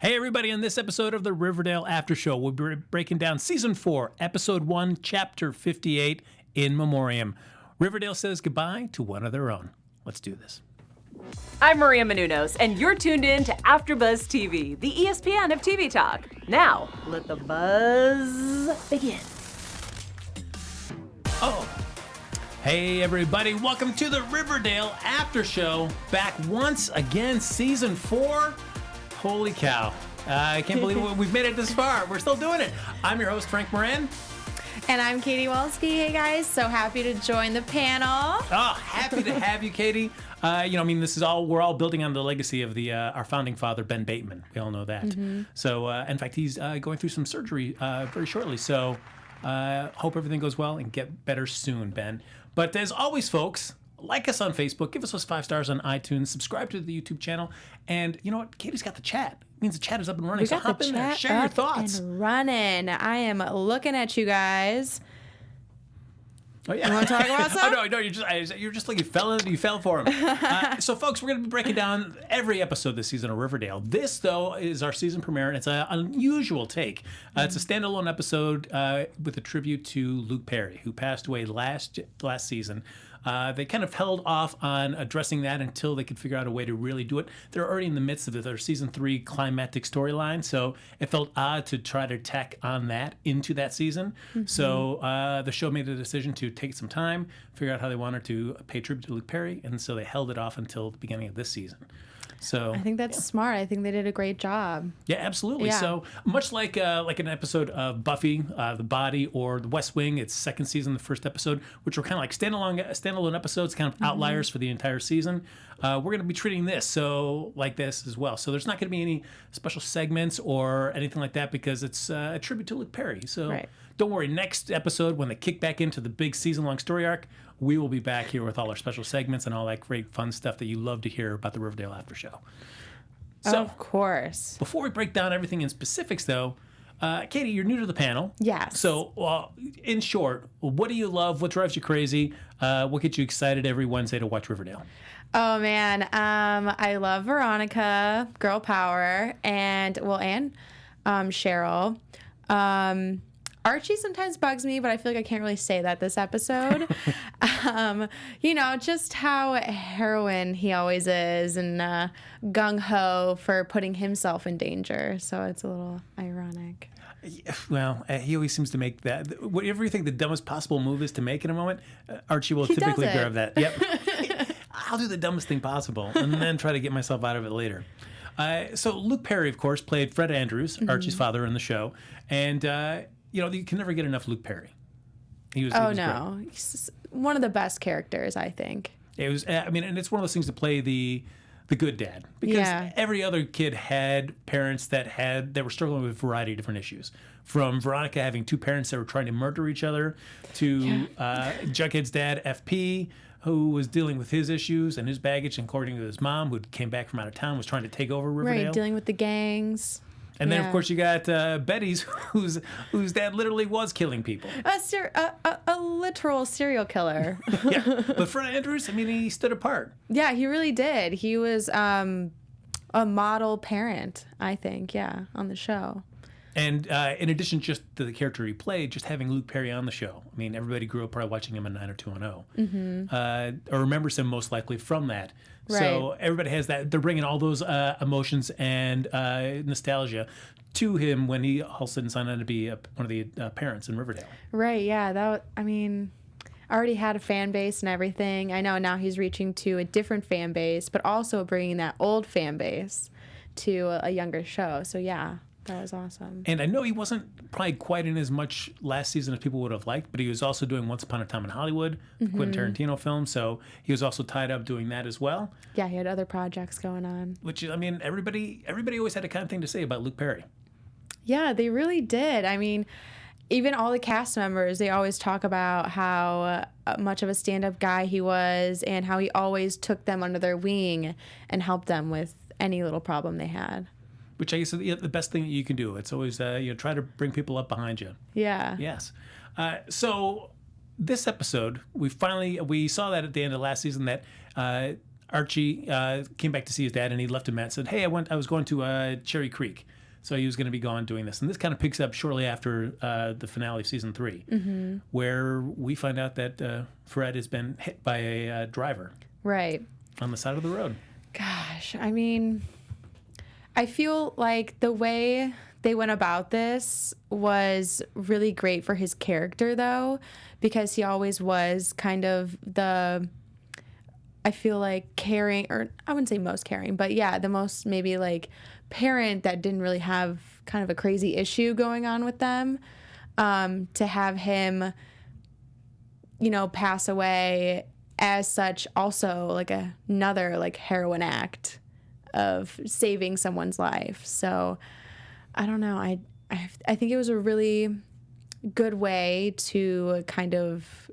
Hey everybody, on this episode of the Riverdale After Show, we'll be breaking down Season 4, Episode 1, Chapter 58, In Memoriam. Riverdale says goodbye to one of their own. Let's do this. I'm Maria Menounos, and you're tuned in to AfterBuzz TV, the ESPN of TV talk. Now, let the buzz begin. Oh, hey everybody, welcome to the Riverdale After Show. Back once again, Season 4. Holy cow. I can't believe we've made it this far. We're still doing it. I'm your host, Frank Moran. And I'm Katie Wolski. Hey guys, so happy to join the panel. Oh, happy to have you, Katie. This is we're all building on the legacy of our founding father, Ben Bateman. We all know that. Mm-hmm. So, in fact, he's going through some surgery very shortly. So, hope everything goes well and get better soon, Ben. But as always, folks, like us on Facebook, give us those 5 stars on iTunes, subscribe to the YouTube channel, and you know what? Katie's got the chat. It means the chat is up and running. So hop in there, share your thoughts. And running. I am looking at you guys. Oh yeah. You want to talk about something? No. You're just like you fell for him. So, folks, we're going to be breaking down every episode this season of Riverdale. This, though, is our season premiere, and it's an unusual take. It's a standalone episode with a tribute to Luke Perry, who passed away last season. They kind of held off on addressing that until they could figure out a way to really do it. They're already in the midst of their season 3 climactic storyline, so it felt odd to try to tack on that into that season. Mm-hmm. So the show made the decision to take some time, figure out how they wanted to pay tribute to Luke Perry, and so they held it off until the beginning of this season. So I think that's smart. I think they did a great job. Yeah, absolutely. Yeah. So much like an episode of Buffy, The Body, or The West Wing, it's second season, the first episode, which were kind of like standalone episodes, kind of outliers for the entire season. We're going to be treating this like this as well. So there's not going to be any special segments or anything like that because it's a tribute to Luke Perry. So Don't worry. Next episode, when they kick back into the big season-long story arc, we will be back here with all our special segments and all that great fun stuff that you love to hear about the Riverdale After Show. So, of course. Before we break down everything in specifics, though, Katie, you're new to the panel. Yes. So, in short, what do you love? What drives you crazy? What gets you excited every Wednesday to watch Riverdale? Oh, man. I love Veronica, girl power, and Cheryl. Archie sometimes bugs me, but I feel like I can't really say that this episode. Just how heroine he always is and gung-ho for putting himself in danger. So it's a little ironic. Well, he always seems to make that. Whatever you think the dumbest possible move is to make in a moment, Archie will typically grab that. Yep. I'll do the dumbest thing possible and then try to get myself out of it later. So Luke Perry, of course, played Fred Andrews, Archie's father in the show. And... you can never get enough Luke Perry. He was great. He's one of the best characters, I think. It was, and it's one of those things to play the good dad because every other kid had parents that were struggling with a variety of different issues. From Veronica having 2 parents that were trying to murder each other to Jughead's dad, FP, who was dealing with his issues and his baggage, and according to his mom, who came back from out of town, was trying to take over Riverdale. Right, dealing with the gangs. And then, of course, you got Betty's, whose dad literally was killing people. A literal serial killer. Yeah, but Fred Andrews, he stood apart. Yeah, he really did. He was a model parent, I think, on the show. And in addition just to the character he played, just having Luke Perry on the show. Everybody grew up probably watching him in 90210. Mm-hmm. Or remembers him most likely from that. Right. So everybody has that. They're bringing all those emotions and nostalgia to him when he all of a sudden signed on to be one of the parents in Riverdale. Right, yeah. Already had a fan base and everything. I know now he's reaching to a different fan base, but also bringing that old fan base to a younger show. So, yeah. That was awesome. And I know he wasn't probably quite in as much last season as people would have liked, but he was also doing Once Upon a Time in Hollywood, the Quentin Tarantino film, so he was also tied up doing that as well. Yeah, he had other projects going on. Which, everybody always had a kind of thing to say about Luke Perry. Yeah, they really did. Even all the cast members, they always talk about how much of a stand-up guy he was and how he always took them under their wing and helped them with any little problem they had. Which I guess is the best thing that you can do. It's always try to bring people up behind you. Yeah. Yes. So this episode, we saw that at the end of last season that Archie came back to see his dad, and he left a message, said, "Hey, I was going to Cherry Creek." So he was going to be gone doing this. And this kind of picks up shortly after the finale of season 3, where we find out that Fred has been hit by a driver. Right. On the side of the road. Gosh, I mean, I feel like the way they went about this was really great for his character, though, because he always was kind of I feel like caring, or I wouldn't say most caring, but yeah, the most maybe like parent that didn't really have kind of a crazy issue going on with them. To have him, pass away as such, also like another like heroine act of saving someone's life. So I don't know. I think it was a really good way to kind of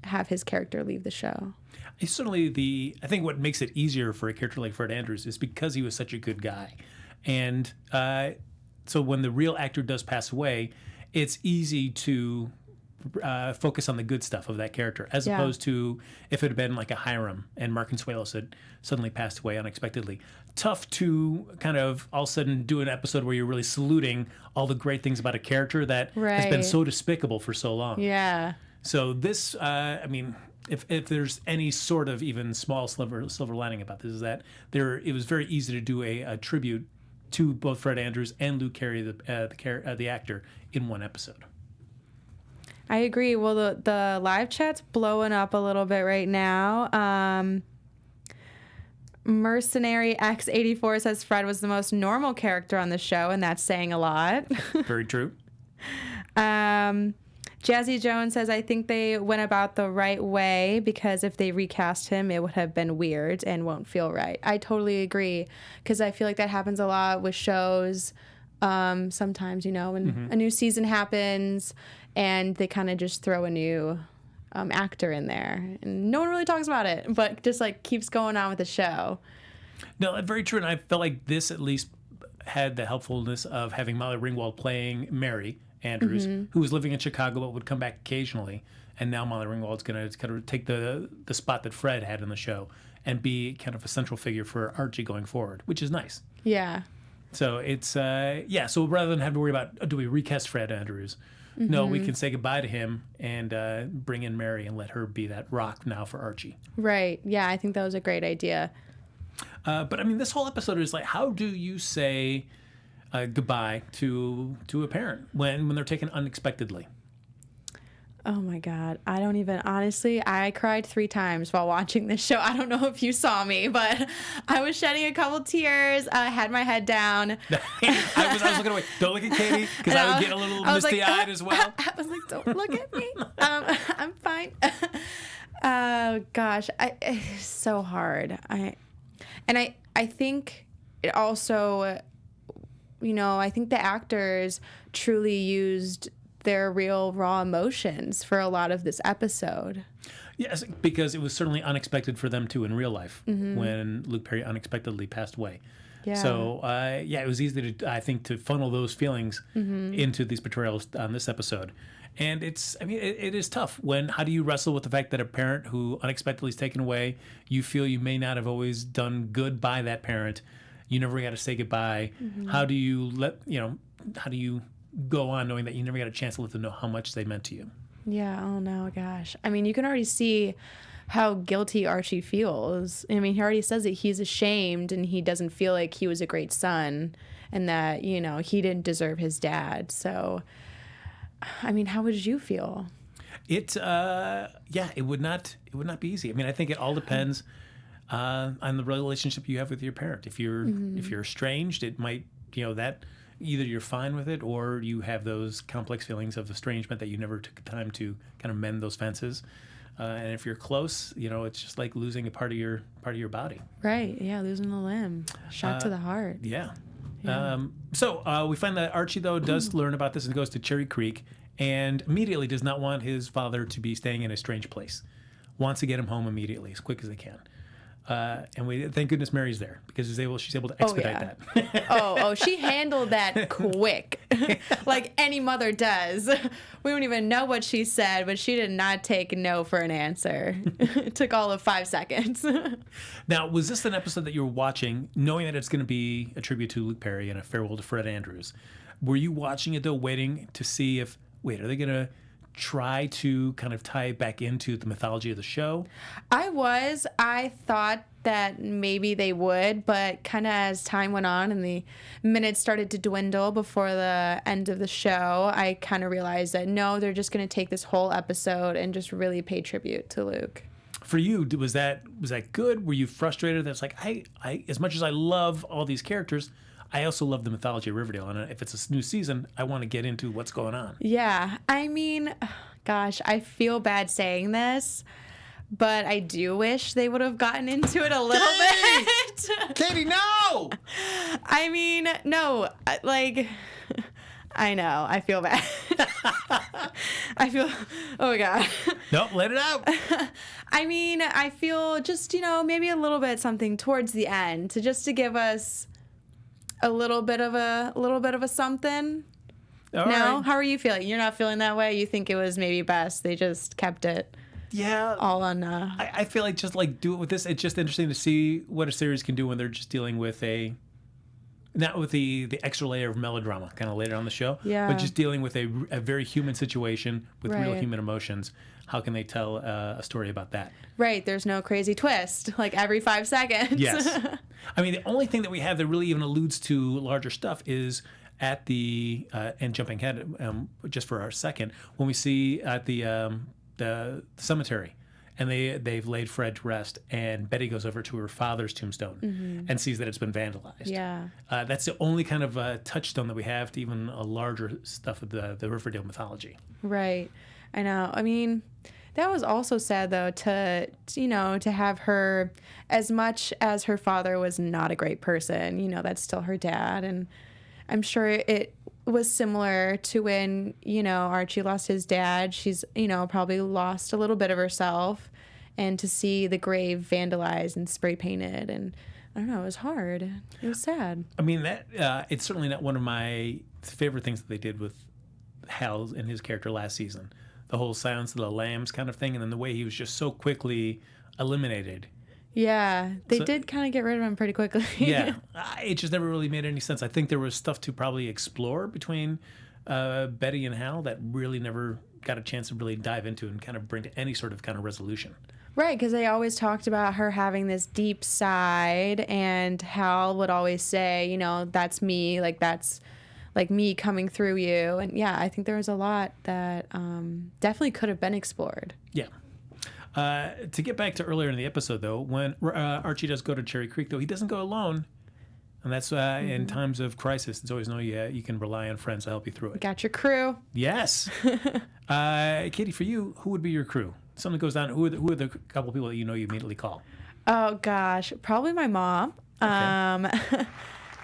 have his character leave the show. It's certainly I think what makes it easier for a character like Fred Andrews is because he was such a good guy. And so when the real actor does pass away, it's easy to focus on the good stuff of that character, as opposed to if it had been like a Hiram and Mark Consuelos had suddenly passed away unexpectedly. Tough to kind of all of a sudden do an episode where you're really saluting all the great things about a character that has been so despicable for so long. Yeah. So this, I mean, if there's any sort of even small silver lining about this, is that it was very easy to do a tribute to both Fred Andrews and Luke Carey, the actor, in one episode. I agree. Well, the live chat's blowing up a little bit right now. Mercenary X84 says Fred was the most normal character on the show, and that's saying a lot. Very true. Jazzy Jones says, I think they went about the right way, because if they recast him, it would have been weird and won't feel right. I totally agree, because I feel like that happens a lot with shows. Sometimes, when a new season happens and they kind of just throw a new actor in there, and no one really talks about it, but just like keeps going on with the show. No, very true. And I felt like this at least had the helpfulness of having Molly Ringwald playing Mary Andrews, who was living in Chicago but would come back occasionally. And now Molly Ringwald's going to kind of take the spot that Fred had in the show and be kind of a central figure for Archie going forward, which is nice. Yeah. So it's, so rather than have to worry about, do we recast Fred Andrews? No, we can say goodbye to him and bring in Mary and let her be that rock now for Archie. Right. Yeah, I think that was a great idea. But I mean, this whole episode is like, how do you say goodbye to a parent when they're taken unexpectedly? Oh my God. I don't even, honestly, I cried 3 times while watching this show. I don't know if you saw me, but I was shedding a couple tears. I had my head down. I was looking away. Don't look at Katie, because I would get a little misty-eyed as well. I was like, don't look at me. I'm fine. Oh gosh. It's so hard. I think it also, I think the actors truly used their real raw emotions for a lot of this episode. Yes, because it was certainly unexpected for them too in real life when Luke Perry unexpectedly passed away. Yeah. So it was easy to funnel those feelings into these portrayals on this episode. And it is tough. How do you wrestle with the fact that a parent who unexpectedly is taken away, you feel you may not have always done good by that parent, you never got to say goodbye. How do you go on knowing that you never got a chance to let them know how much they meant to you? Yeah, oh no, gosh. I mean, you can already see how guilty Archie feels. I mean, he already says that he's ashamed and he doesn't feel like he was a great son and that, he didn't deserve his dad. So, I mean, how would you feel? It would not be easy. I mean, I think it all depends on the relationship you have with your parent. If you're estranged, it might, that either you're fine with it or you have those complex feelings of estrangement that you never took the time to kind of mend those fences. And if you're close, it's just like losing a part of your body. Right. Yeah. Losing a limb. Shot to the heart. Yeah. So we find that Archie, though, does learn about this and goes to Cherry Creek and immediately does not want his father to be staying in a strange place. Wants to get him home immediately, as quick as they can. And we thank goodness Mary's there because she's able to expedite that. Oh, she handled that quick. like any mother does. We don't even know what she said, but she did not take no for an answer. It took all of 5 seconds. Now, was this an episode that you were watching, knowing that it's going to be a tribute to Luke Perry and a farewell to Fred Andrews? Were you watching it, though, waiting to see if, are they going to try to kind of tie it back into the mythology of the show? I thought that maybe they would, but kind of as time went on and the minutes started to dwindle before the end of the show, I kind of realized that no, they're just going to take this whole episode and just really pay tribute to Luke. For you, was that good? Were you frustrated? That's like, I as much as I love all these characters, I also love the mythology of Riverdale, and if it's a new season, I want to get into what's going on. Yeah, I mean, gosh, I feel bad saying this, but I do wish they would have gotten into it a little bit. Katie, no! I mean, no, like, I know, I feel bad. oh my God. Nope, let it out. I mean, I feel just, maybe a little bit something towards the end to give us a little bit of a something. All no? right. How are you feeling? You're not feeling that way? You think it was maybe best they just kept it all on... I feel like just like do it with this. It's just interesting to see what a series can do when they're just dealing with not with the extra layer of melodrama kind of later on the show, but just dealing with a very human situation with real human emotions. How can they tell a story about that? Right. There's no crazy twist like every 5 seconds. Yes. I mean, the only thing that we have that really even alludes to larger stuff is at the and jumping ahead just for our second, when we see at the cemetery and they've laid Fred to rest, and Betty goes over to her father's tombstone and sees that it's been vandalized. Yeah. That's the only kind of touchstone that we have to even a larger stuff of the Riverdale mythology. Right. I know. I mean, that was also sad, though, to have her, as much as her father was not a great person, that's still her dad. And I'm sure it was similar to when, Archie lost his dad. She's, probably lost a little bit of herself. And to see the grave vandalized and spray painted, and I don't know, it was hard. It was sad. I mean, that it's certainly not one of my favorite things that they did with Hal and his character last season. The whole Silence of the Lambs kind of thing, and then the way he was just so quickly eliminated. Yeah, they did kind of get rid of him pretty quickly. Yeah, it just never really made any sense. I think there was stuff to probably explore between Betty and Hal that really never got a chance to really dive into and kind of bring to any sort of kind of resolution. Right, because they always talked about her having this deep side, and Hal would always say, that's me, like that's like me coming through you. And yeah, I think there was a lot that definitely could have been explored. Yeah. To get back to earlier in the episode, though, when Archie does go to Cherry Creek, though, he doesn't go alone. And that's in times of crisis. It's always know you can rely on friends to help you through it. Got your crew. Yes. Katie, for you, who would be your crew? Something goes down. Who are the couple people that you immediately call? Oh, gosh. Probably my mom. Okay.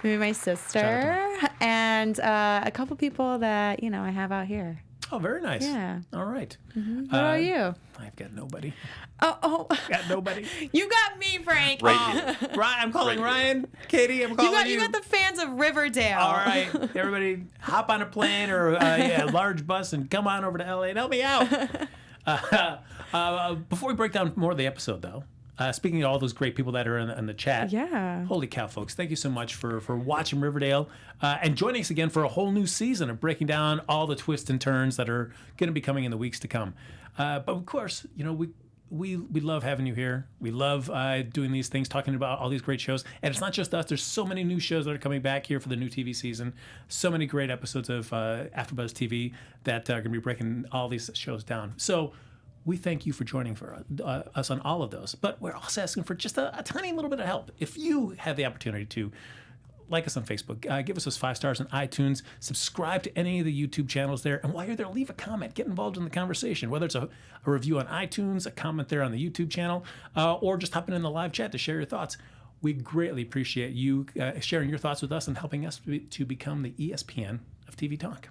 Maybe my sister. And a couple people that, I have out here. Oh, very nice. Yeah. All right. Mm-hmm. What about you? I've got nobody. Oh. Got nobody. You got me, Frank. Ryan, I'm calling Ryan. Katie, I'm calling you. You got the fans of Riverdale. All right. Everybody hop on a plane or a large bus and come on over to LA and help me out. Before we break down more of the episode, though, speaking of all those great people that are in the chat, holy cow, folks, thank you so much for watching Riverdale and joining us again for a whole new season of breaking down all the twists and turns that are going to be coming in the weeks to come. But of course, we love having you here. We love doing these things, talking about all these great shows. And it's not just us. There's so many new shows that are coming back here for the new TV season. So many great episodes of AfterBuzz TV that are going to be breaking all these shows down. So we thank you for joining us on all of those. But we're also asking for just a tiny little bit of help. If you have the opportunity to like us on Facebook, give us those 5 stars on iTunes, subscribe to any of the YouTube channels there, and while you're there, leave a comment, get involved in the conversation, whether it's a review on iTunes, a comment there on the YouTube channel, or just hopping in the live chat to share your thoughts. We greatly appreciate you sharing your thoughts with us and helping us to become the ESPN of TV Talk.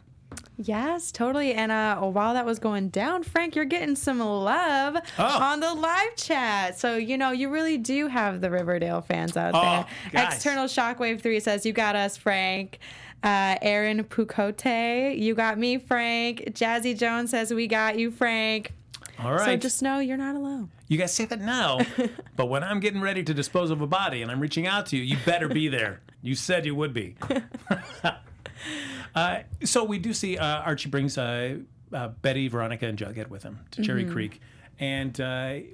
Yes, totally. And while that was going down, Frank, you're getting some love on the live chat. So, you really do have the Riverdale fans out there. Guys. External Shockwave 3 says, you got us, Frank. Aaron Pucote, you got me, Frank. Jazzy Jones says, we got you, Frank. All right. So just know you're not alone. You guys say that now, but when I'm getting ready to dispose of a body and I'm reaching out to you, you better be there. You said you would be. So we do see Archie brings Betty, Veronica, and Jughead with him to Cherry Creek. And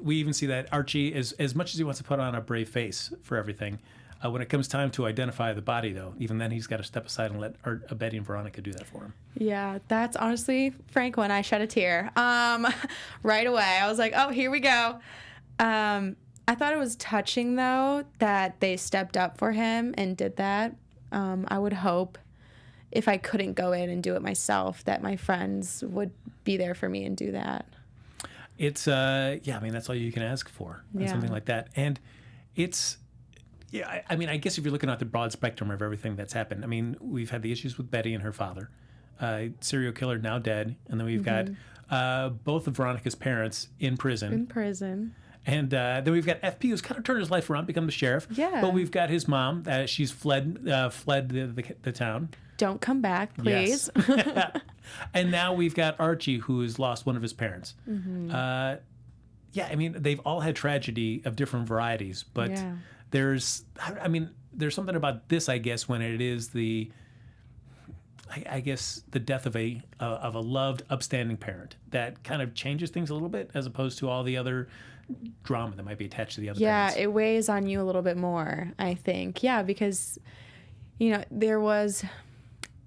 we even see that Archie, as much as he wants to put on a brave face for everything, when it comes time to identify the body, though, even then he's got to step aside and let Betty and Veronica do that for him. Yeah, that's honestly, Frank, when I shed a tear. Right away, I was like, oh, here we go. I thought it was touching, though, that they stepped up for him and did that. I would hope, if I couldn't go in and do it myself, that my friends would be there for me and do that. It's, I mean, that's all you can ask for, something like that. And it's... Yeah, I mean, I guess if you're looking at the broad spectrum of everything that's happened, I mean, we've had the issues with Betty and her father, serial killer now dead, and then we've got both of Veronica's parents in prison. And then we've got FP, who's kind of turned his life around, become the sheriff. Yeah. But we've got his mom. She's fled the town. Don't come back, please. Yes. And now we've got Archie, who has lost one of his parents. I mean, they've all had tragedy of different varieties, but... Yeah. There's something about this, I guess, when it is the death of a loved, upstanding parent that kind of changes things a little bit, as opposed to all the other drama that might be attached to the other parents. Yeah, it weighs on you a little bit more, I think. Yeah, because, there was...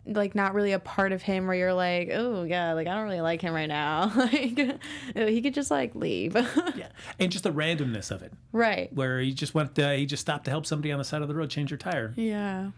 like not really a part of him where you're like, oh yeah, like I don't really like him right now. Like he could just like leave. Yeah, and just the randomness of it. Right. Where he just stopped to help somebody on the side of the road change their tire. Yeah.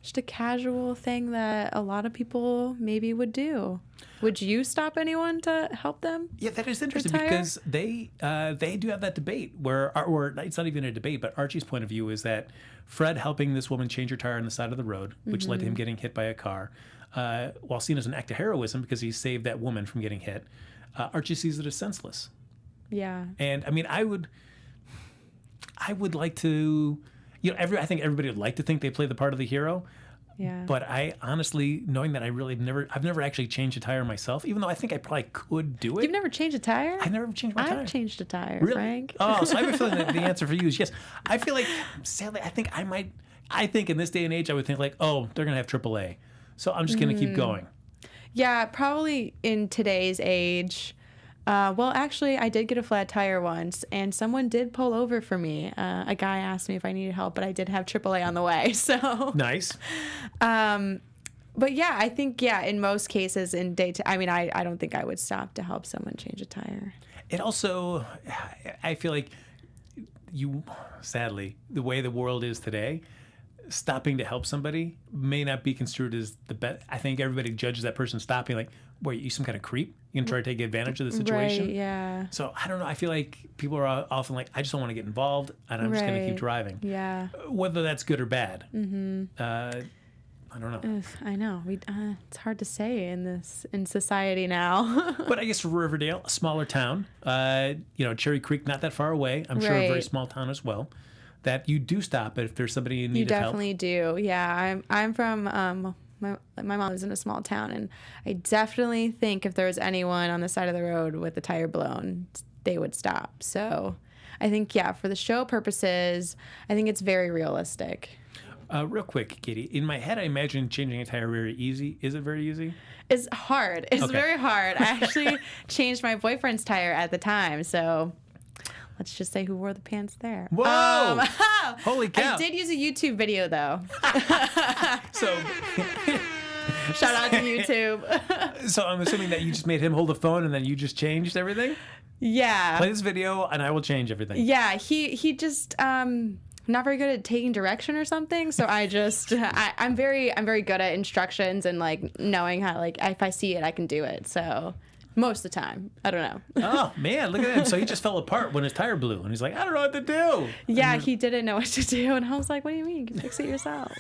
Just a casual thing that a lot of people maybe would do. Would you stop anyone to help them? Yeah, that is interesting because they do have that debate or it's not even a debate, but Archie's point of view is that Fred helping this woman change her tire on the side of the road, which led to him getting hit by a car, while seen as an act of heroism because he saved that woman from getting hit, Archie sees it as senseless. Yeah. And I mean, I would like to, I think everybody would like to think they play the part of the hero. Yeah. But I honestly, knowing that I've never actually changed a tire myself, even though I think I probably could do it. You've never changed a tire? I've never changed my tire. I've changed a tire, really? Frank. Oh, so I have a feeling that the answer for you is yes. I feel like, sadly, I think in this day and age, I would think like, oh, they're going to have AAA. So I'm just going to keep going. Yeah, probably in today's age. Well, actually, I did get a flat tire once, and someone did pull over for me. A guy asked me if I needed help, but I did have AAA on the way, so... Nice. But yeah, I think, in most cases in daytime... I mean, I don't think I would stop to help someone change a tire. It also... I feel like sadly, the way the world is today... stopping to help somebody may not be construed as the best. I think everybody judges that person stopping like, wait, you some kind of creep? You gonna try to take advantage of the situation? Right, yeah. So I don't know. I feel like people are often like, I just don't want to get involved, and I'm just gonna keep driving. Yeah. Whether that's good or bad. I don't know. I know. It's hard to say in society now. But I guess for Riverdale, a smaller town, Cherry Creek, not that far away. I'm sure a very small town as well. That you do stop if there's somebody in need of help. You definitely do. Yeah, I'm from my mom lives in a small town, and I definitely think if there was anyone on the side of the road with the tire blown, they would stop. So I think for the show purposes, I think it's very realistic. Real quick, Katie, in my head, I imagine changing a tire very easy. Is it very easy? It's hard. It's very hard. I actually changed my boyfriend's tire at the time, so. Let's just say who wore the pants there. Whoa! Holy cow. I did use a YouTube video, though. So... Shout out to YouTube. So I'm assuming that you just made him hold the phone and then you just changed everything? Yeah. Play this video and I will change everything. Yeah, he just... not very good at taking direction or something, so I just I'm very good at instructions and like knowing how if I see it I can do it. So most of the time, I don't know. Oh man, look at him! So he just fell apart when his tire blew, and he's like, I don't know what to do. Yeah, he didn't know what to do, and I was like, what do you mean? You can fix it yourself.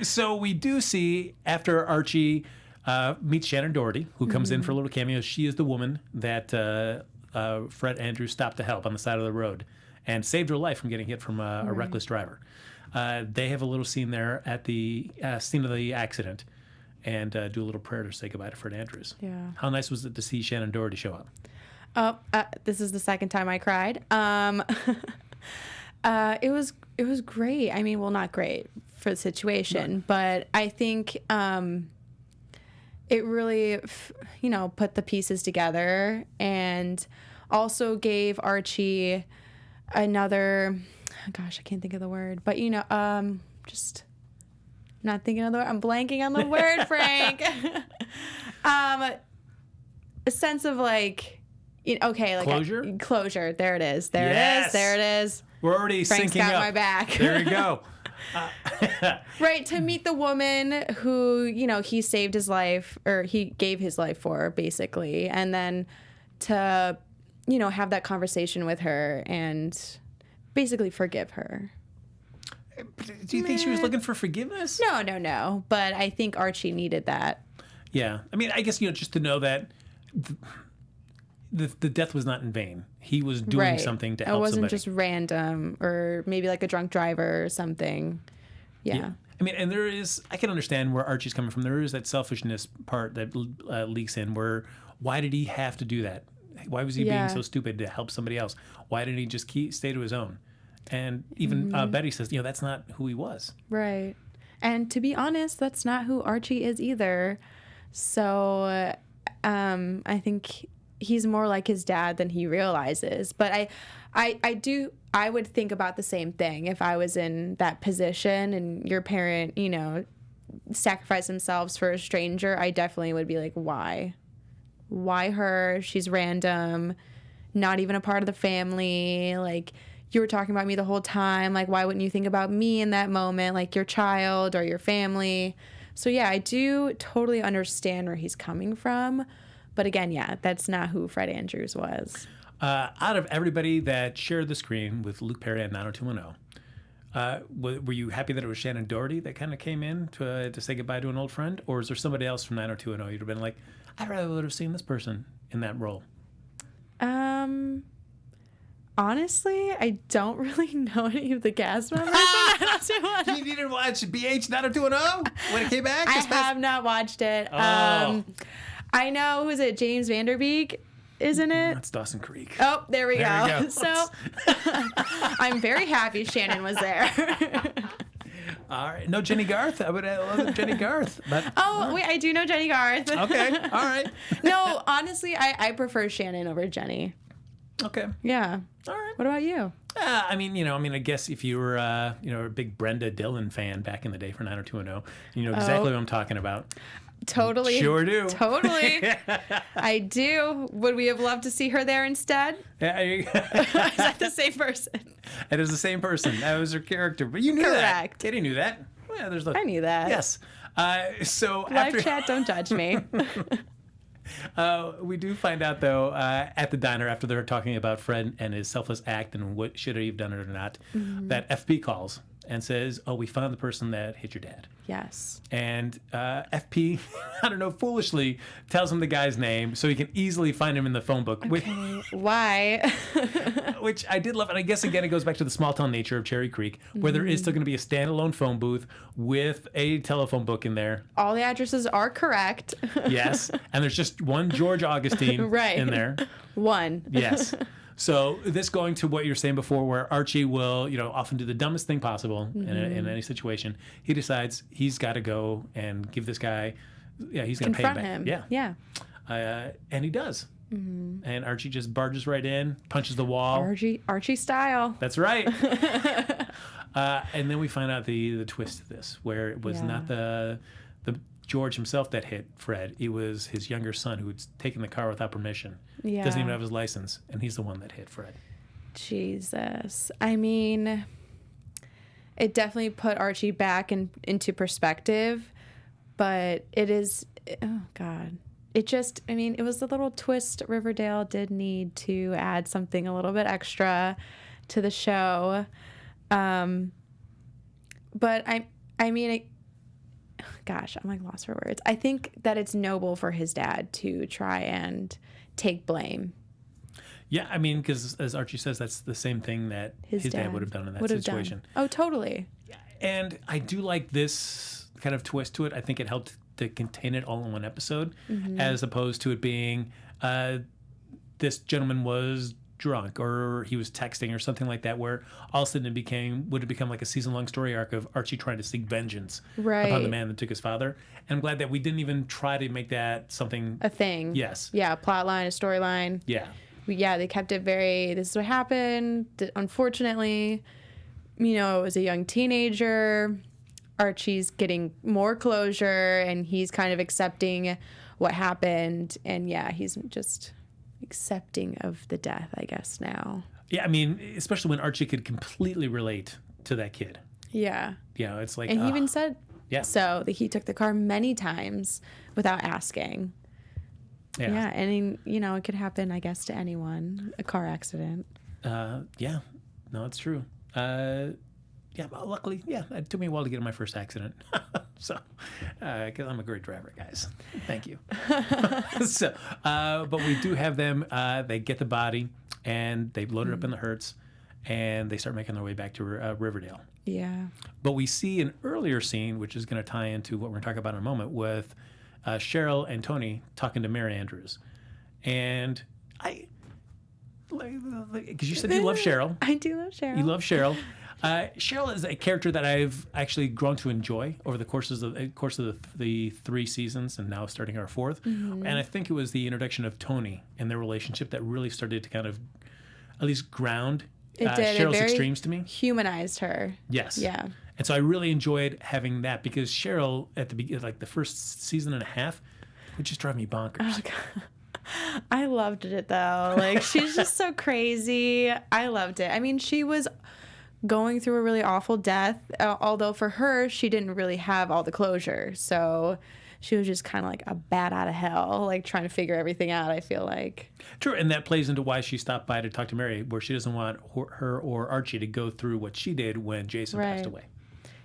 So we do see after Archie meets Shannen Doherty, who comes in for a little cameo. She is the woman that Fred Andrews stopped to help on the side of the road and saved her life from getting hit from a reckless driver. They have a little scene there at the scene of the accident and do a little prayer to say goodbye to Fred Andrews. Yeah. How nice was it to see Shannen Doherty show up? This is the second time I cried. It was great. I mean, well, not great for the situation, but I think it really, put the pieces together and also gave Archie another, gosh, I can't think of the word, but just not thinking of the word. I'm blanking on the word, Frank. A sense of closure. Closure. There it is. There it is. We're already Frank's syncing got up. my back. There you go. Right, to meet the woman who, he saved his life, or he gave his life for, basically, and then to, have that conversation with her and basically forgive her. Do you think she was looking for forgiveness? No. But I think Archie needed that. Yeah. I mean, I guess, just to know that the death was not in vain. He was doing something to help somebody. It wasn't just random, or maybe like a drunk driver or something. Yeah. I mean, and I can understand where Archie's coming from. There is that selfishness part that leaks in where, why did he have to do that? Why was he being so stupid to help somebody else? Why didn't he just stay to his own? And even Betty says, that's not who he was. Right. And to be honest, that's not who Archie is either. So I think he's more like his dad than he realizes. But I would think about the same thing if I was in that position and your parent, sacrifice themselves for a stranger. I definitely would be like, why? Why her? She's random, not even a part of the family. Like, you were talking about me the whole time. Like, why wouldn't you think about me in that moment, like your child or your family? So yeah, I do totally understand where he's coming from. But again, that's not who Fred Andrews was. Out of everybody that shared the screen with Luke Perry and 90210, were you happy that it was Shannen Doherty that kind of came in to say goodbye to an old friend? Or is there somebody else from 90210 you'd have been like, I rather would have seen this person in that role? Honestly, I don't really know any of the cast members. You didn't watch BH 90210 when it came back? I have not watched it. Oh. I know, who's it? James Vanderbeek, isn't it? That's Dawson Creek. Oh, there we There go. we go. So I'm very happy Shannen was there. All right. No Jenny Garth. I would have loved Jenny Garth. But, wait, I do know Jenny Garth. Okay. All right. No, honestly, I prefer Shannen over Jenny. Okay. Yeah. All right. What about you? I guess if you were, a big Brenda Dillon fan back in the day for 90210, you know exactly what I'm talking about. Totally. Sure do. Totally. I do. Would we have loved to see her there instead? Yeah, Is that the same person? It is the same person. That was her character. But you knew that. Correct. Katie knew that. Yeah, I knew that. Yes. So Live chat, don't judge me. We do find out, though, at the diner after they're talking about Fred and his selfless act and what should he have done it or not, that FP calls and says, we found the person that hit your dad. Yes. And FP, foolishly tells him the guy's name so he can easily find him in the phone book. Okay. Why? Which I did love. And I guess, again, it goes back to the small town nature of Cherry Creek, where there is still going to be a standalone phone booth with a telephone book in there. All the addresses are correct. Yes. And there's just one George Augustine in there. One. Yes. So this going to what you were saying before, where Archie will, often do the dumbest thing possible in any situation. He decides he's got to go and give this guy, he's going to pay him back. Him. Yeah. And he does. And Archie just barges right in, punches the wall. Archie style. That's right. And then we find out the twist of this, where it was not the George himself that hit Fred. It was his younger son who had taken the car without permission. Yeah. Doesn't even have his license, and he's the one that hit Fred. Jesus. I mean, it definitely put Archie back into perspective, but it is, oh God. It was the little twist Riverdale did need to add something a little bit extra to the show. But gosh, I'm like lost for words. I think that it's noble for his dad to try and take blame. Yeah, because as Archie says, that's the same thing that his dad would have done in that situation. Oh, totally. And I do like this kind of twist to it. I think it helped to contain it all in one episode, as opposed to it being this gentleman was drunk or he was texting or something like that, where all of a sudden would have become like a season-long story arc of Archie trying to seek vengeance upon the man that took his father. And I'm glad that we didn't even try to make that something... a thing. Yes. Yeah, a plot line, a storyline. Yeah. Yeah, they kept it very, this is what happened. Unfortunately, you know, it was a young teenager. Archie's getting more closure, and he's kind of accepting what happened. And yeah, he's just... accepting of the death, I guess, now. Yeah, I mean, especially when Archie could completely relate to that kid. Yeah. You know, it's like... And he even said yeah. so, that he took the car many times without asking. Yeah, and, you know, it could happen, I guess, to anyone, a car accident. Yeah. No, it's true. Yeah, but luckily, yeah, it took me a while to get in my first accident. So, because I'm a great driver, guys. Thank you. So, but we do have them. They get the body, and they load it up in the Hertz, and they start making their way back to Riverdale. Yeah. But we see an earlier scene, which is going to tie into what we're going to talk about in a moment, with Cheryl and Tony talking to Mary Andrews. And because you said you love Cheryl. I do love Cheryl. You love Cheryl. Cheryl is a character that I've actually grown to enjoy over the course of the 3 seasons, and now starting our 4th. And I think it was the introduction of Tony and their relationship that really started to kind of at least ground Cheryl's extremes to me. Humanized her. Yes. Yeah. And so I really enjoyed having that, because Cheryl at the beginning, like the first season and a half, would just drive me bonkers. Oh, God. I loved it though. Like, she's just so crazy. I loved it. I mean, she was going through a really awful death, although for her, she didn't really have all the closure. So she was just kind of like a bat out of hell, like trying to figure everything out, I feel like. True, and that plays into why she stopped by to talk to Mary, where she doesn't want her or Archie to go through what she did when Jason passed away.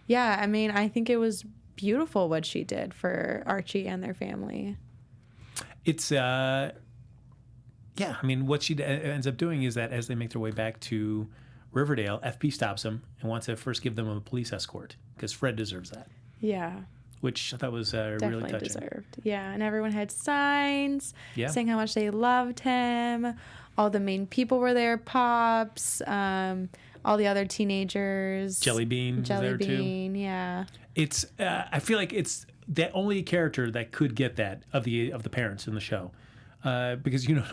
Yeah, I mean, I think it was beautiful what she did for Archie and their family. It's, yeah, I mean, what she ends up doing is that as they make their way back to Riverdale, FP stops them and wants to first give them a police escort, because Fred deserves that. Yeah. Which I thought was definitely really touching. Deserved. Yeah, and everyone had signs saying how much they loved him. All the main people were there, Pops, all the other teenagers. Jelly Bean was there too. Yeah. It's I feel like it's the only character that could get that of the parents in the show. Because, you know,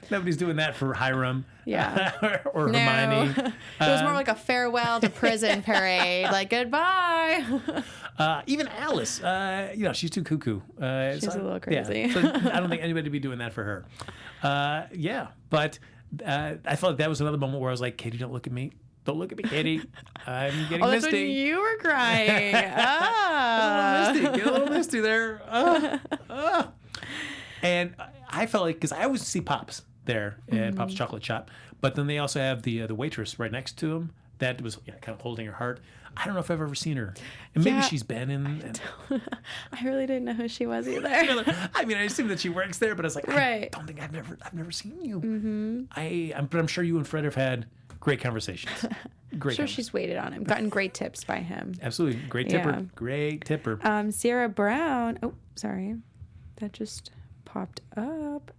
nobody's doing that for Hiram or Hermione. It was more like a farewell to prison parade. Like, goodbye. Even Alice, you know, she's too cuckoo. She's a little crazy. Yeah, so I don't think anybody would be doing that for her. But I felt like that was another moment where I was like, Katie, don't look at me. Don't look at me, Katie. I'm getting that's misty. when you were crying. Get a little misty there. And I felt like, because I always see Pops there at Pop's Chocolate Shop, but then they also have the waitress right next to him that was kind of holding her heart. I don't know if I've ever seen her, and maybe she's been in. I really didn't know who she was either. I mean, I assume that she works there, but I was like, right. I don't think I've never seen you. But I'm sure you and Fred have had great conversations. Great. Sure, she's waited on him, gotten great tips by him. Absolutely, great tipper. Great tipper. Sierra Brown. Oh, sorry, that just popped up.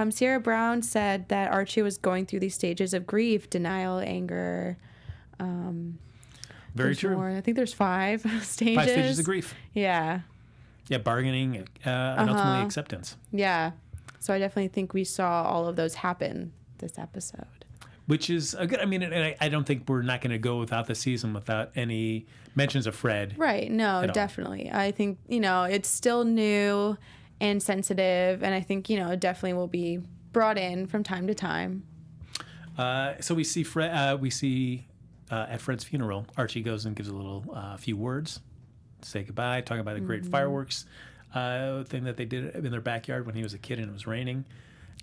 Sierra Brown said that Archie was going through these stages of grief, denial, anger. Very true. More. I think there's 5 stages. 5 stages of grief. Yeah. Yeah, bargaining and ultimately acceptance. Yeah. So I definitely think we saw all of those happen this episode. Which is a good. I mean, and I don't think we're not going to go without the season without any mentions of Fred. Right. No, definitely. I think, it's still new and sensitive, and I think, it definitely will be brought in from time to time. So we see Fred. At Fred's funeral, Archie goes and gives a little few words, say goodbye, talking about the great fireworks thing that they did in their backyard when he was a kid and it was raining.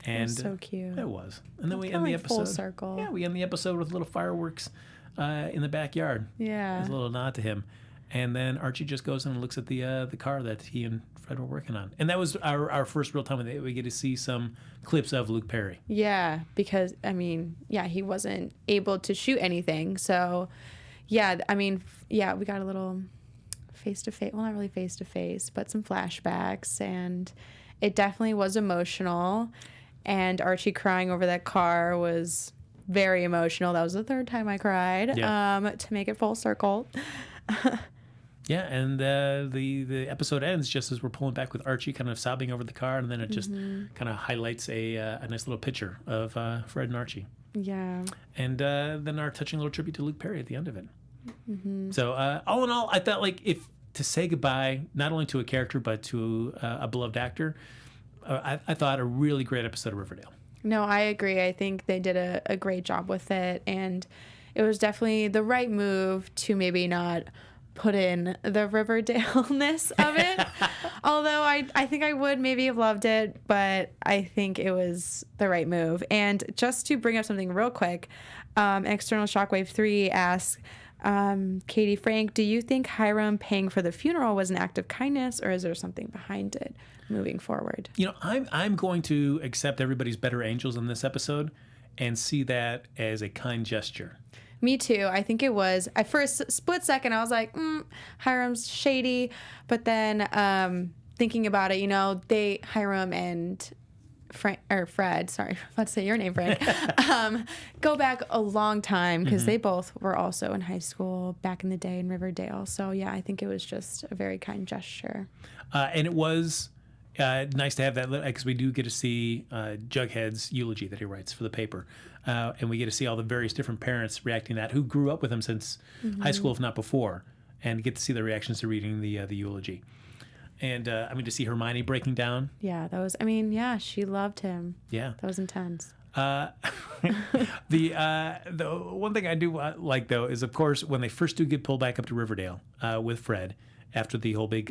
And it was so cute. It was. And then we end the episode. Full circle. Yeah, we end the episode with little fireworks in the backyard. Yeah. As a little nod to him. And then Archie just goes and looks at the car that he and Fred were working on. And that was our first real time we get to see some clips of Luke Perry. Yeah, because, he wasn't able to shoot anything. So, yeah, I mean, yeah, we got a little face-to-face, well, not really face-to-face, but some flashbacks, and it definitely was emotional. And Archie crying over that car was very emotional. That was the third time I cried, to make it full circle. Yeah, and the episode ends just as we're pulling back with Archie kind of sobbing over the car, and then it just kind of highlights a nice little picture of Fred and Archie. Yeah. And then our touching little tribute to Luke Perry at the end of it. So all in all, I thought like if to say goodbye, not only to a character, but to a beloved actor, I thought a really great episode of Riverdale. No, I agree. I think they did a great job with it, and it was definitely the right move to maybe not put in the Riverdale-ness of it. Although I think I would maybe have loved it, but I think it was the right move. And just to bring up something real quick, External Shockwave 3 asks, Katie Frank, do you think Hiram paying for the funeral was an act of kindness, or is there something behind it moving forward? You know, I'm going to accept everybody's better angels in this episode and see that as a kind gesture. Me too. I think it was. At first split second, I was like, Hiram's shady. But then thinking about it, you know, Hiram and Fred, sorry, I'm about to say your name, Fred, go back a long time because they both were also in high school back in the day in Riverdale. So, yeah, I think it was just a very kind gesture. And it was nice to have that, because we do get to see Jughead's eulogy that he writes for the paper. And we get to see all the various different parents reacting to that who grew up with him since high school, if not before, and get to see the reactions to reading the eulogy. And to see Hermione breaking down. Yeah, she loved him. Yeah. That was intense. The one thing I do like, though, is, of course, when they first do get pulled back up to Riverdale with Fred, after the whole big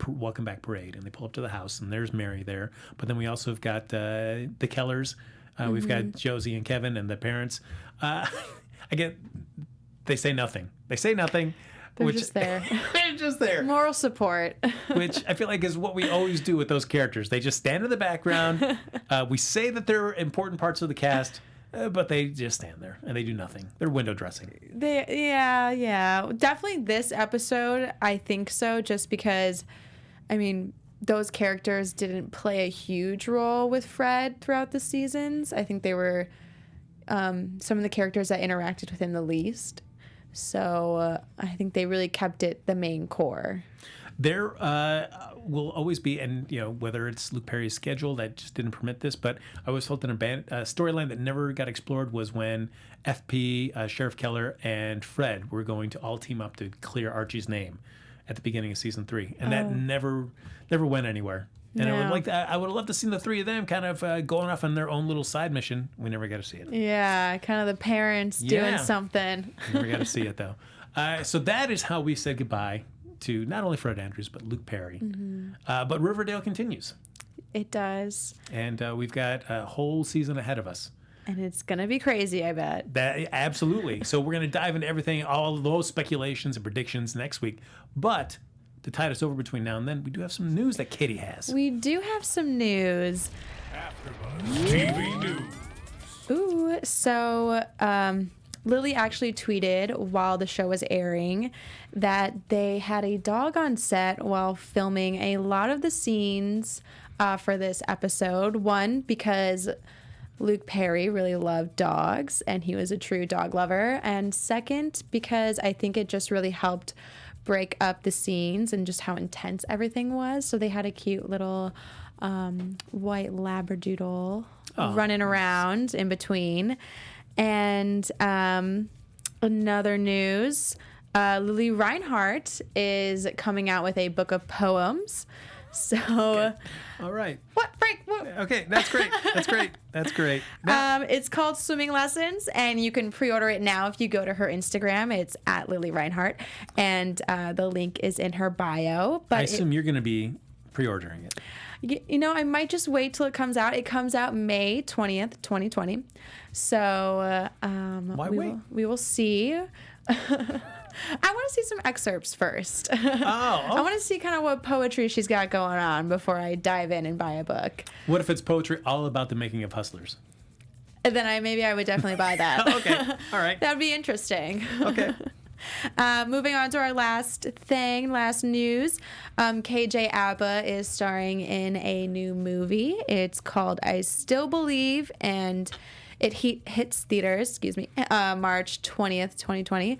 welcome back parade, and they pull up to the house, and there's Mary there. But then we also have got the Kellers. We've got Josie and Kevin and the parents. They say nothing. They're just there. They're just there. Moral support. Which I feel like is what we always do with those characters. They just stand in the background. We say that they're important parts of the cast, but they just stand there and they do nothing. They're window dressing. Yeah. Definitely this episode, I think so, just because, those characters didn't play a huge role with Fred throughout the seasons. I think they were some of the characters that interacted with him the least. So I think they really kept it the main core. There will always be, and whether it's Luke Perry's schedule that just didn't permit this, but I always felt that a storyline that never got explored was when FP, Sheriff Keller, and Fred were going to all team up to clear Archie's name at the beginning of season 3, and that never went anywhere. And No. I would have loved to see the three of them kind of going off on their own little side mission. We never got to see it. Yeah, kind of the parents doing something. Never got to see it, though. So that is how we said goodbye to not only Fred Andrews, but Luke Perry. But Riverdale continues. It does. And we've got a whole season ahead of us. And it's going to be crazy, I bet. Absolutely. So we're going to dive into everything, all those speculations and predictions next week. But to tide us over between now and then, we do have some news that Katie has. We do have some news. AfterBuzz TV News. Ooh, so Lily actually tweeted while the show was airing that they had a dog on set while filming a lot of the scenes for this episode. One, because Luke Perry really loved dogs and he was a true dog lover. And second, because I think it just really helped break up the scenes and just how intense everything was. So they had a cute little white labradoodle running around in between. And another news, Lily Reinhart is coming out with a book of poems. So, Okay. All right. What, Frank? What? Okay, that's great. That's great. Now, It's called Swimming Lessons, and you can pre-order it now if you go to her Instagram. It's at Lily Reinhart, and the link is in her bio. But I assume you're going to be pre-ordering it. I might just wait till it comes out. It comes out May 20th, 2020. So Why wait? We will see. I want to see some excerpts first. I want to see kind of what poetry she's got going on before I dive in and buy a book. What if it's poetry all about the making of Hustlers? And then I would definitely buy that. Okay. All right. That'd be interesting. Okay. Moving on to our last news. KJ Apa is starring in a new movie. It's called I Still Believe, and it hits theaters, March 20th, 2020.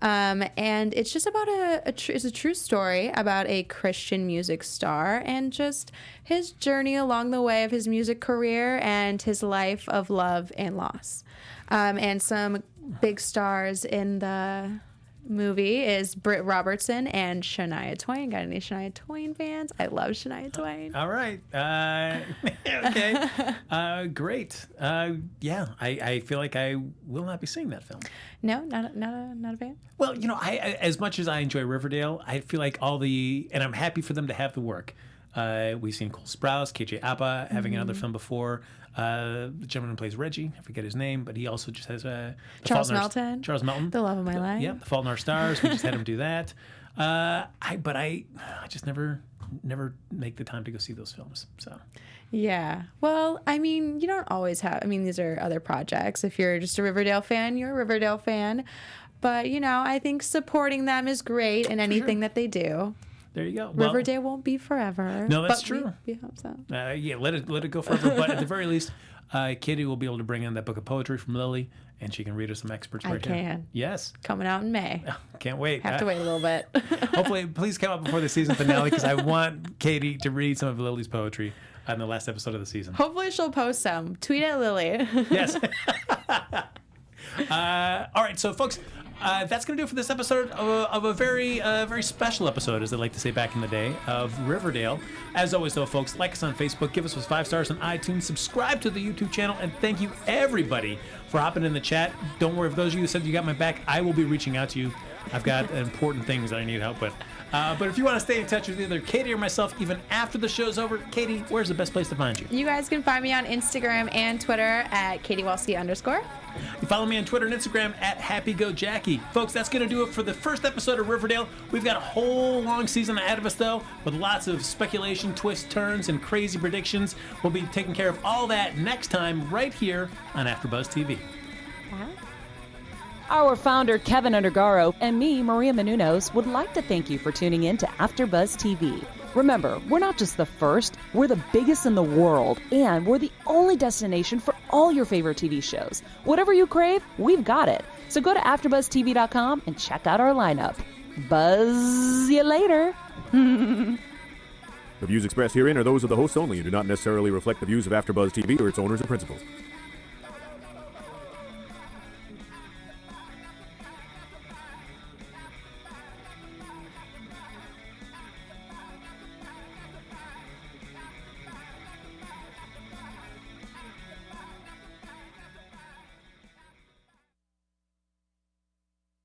And it's just about it's a true story about a Christian music star and just his journey along the way of his music career and his life of love and loss. And some big stars in the movie is Britt Robertson and Shania Twain. Got any Shania Twain fans? I love Shania Twain. All right. Okay. Great. Yeah, I feel like I will not be seeing that film. No, not a fan. Well, I as much as I enjoy Riverdale, I feel like and I'm happy for them to have the work. We've seen Cole Sprouse, KJ Apa having another film before. The gentleman who plays Reggie, I forget his name, but he also just has Charles Melton. Charles Melton, the love of my life. Yeah, The Fault in Our Stars. We just had him do that. I just never make the time to go see those films. So. Yeah. Well, I mean, you don't always have. I mean, these are other projects. If you're just a Riverdale fan, you're a Riverdale fan. But I think supporting them is great in anything that they do. There you go. Riverdale won't be forever. No, that's true. We hope so. Yeah, let it go forever. But at the very least, Katie will be able to bring in that book of poetry from Lily, and she can read us some experts right here. I can. Yes. Coming out in May. Can't wait. Have to wait a little bit. Hopefully, please come out before the season finale because I want Katie to read some of Lily's poetry on the last episode of the season. Hopefully, she'll post some. Tweet at Lily. Yes. All right, so folks. That's going to do it for this episode of a very special episode, as they like to say back in the day, of Riverdale. As always, though, folks, like us on Facebook, give us 5 stars on iTunes, subscribe to the YouTube channel, and thank you, everybody, for hopping in the chat. Don't worry, if those of you who said you got my back, I will be reaching out to you. I've got important things that I need help with. But if you want to stay in touch with either Katie or myself, even after the show's over, Katie, where's the best place to find you? You guys can find me on Instagram and Twitter at KatieWolski_. You follow me on Twitter and Instagram at HappyGoJackie. Folks, that's going to do it for the first episode of Riverdale. We've got a whole long season ahead of us, though, with lots of speculation, twists, turns, and crazy predictions. We'll be taking care of all that next time right here on AfterBuzz TV. Our founder, Kevin Undergaro, and me, Maria Menounos, would like to thank you for tuning in to AfterBuzz TV. Remember, we're not just the first, we're the biggest in the world, and we're the only destination for all your favorite TV shows. Whatever you crave, we've got it. So go to AfterBuzzTV.com and check out our lineup. Buzz you later. The views expressed herein are those of the hosts only and do not necessarily reflect the views of AfterBuzz TV or its owners and principals.